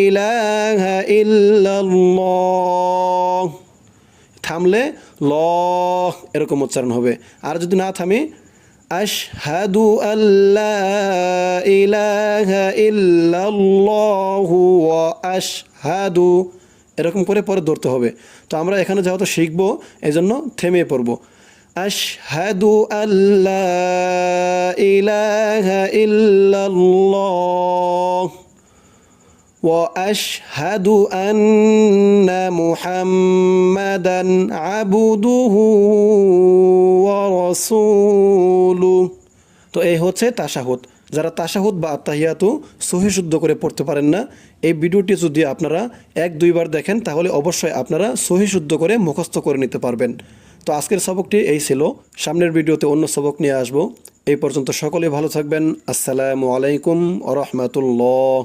ইলাহা ইল্লাল্লাহ। থামলে ল এরকম উচ্চারণ হবে। আর যদি না থামি আশহাদু আল্লা ইলাহা ইল্লাল্লাহু ওয়া আশহাদু, এরকম করে পরে ধরতে হবে। তো আমরা এখানে যেহেতু শিখবো এই জন্য থেমে পড়ব। আশহাদু আল্লা ইলাহা ইল্লাল্লাহ ওয়া আশহাদু আন্না মুহাম্মাদান আবদুহু ওয়া রাসূলুহু। তো এই হচ্ছে তাশাহুদ। যারা তাশাহুদ বা আত্তাহিয়াতু সহি শুদ্ধ করে পড়তে পারেন না, এই ভিডিওটি যদি আপনারা 1-2 বার দেখেন তাহলে অবশ্যই আপনারা সহি শুদ্ধ করে মুখস্থ করে নিতে পারবেন। তো আজকের সবকটি এই ছিল। সামনের ভিডিওতে অন্য সবক নিয়ে আসব। এই পর্যন্ত সকলে ভালো থাকবেন। আসসালামু আলাইকুম ওয়া রাহমাতুল্লাহ।